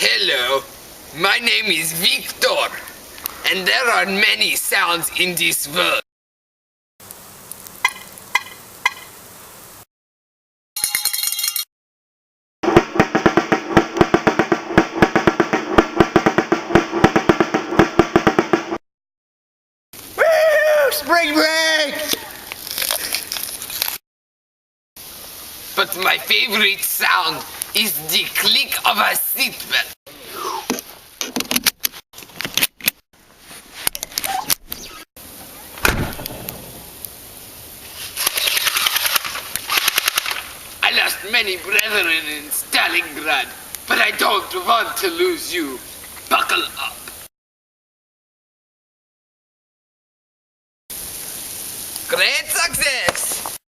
Hello, my name is Victor, and there are many sounds in this world. Woo! Spring break! But my favorite sound is the click of a seatbelt. I lost many brethren in Stalingrad, but I don't want to lose you. Buckle up. Great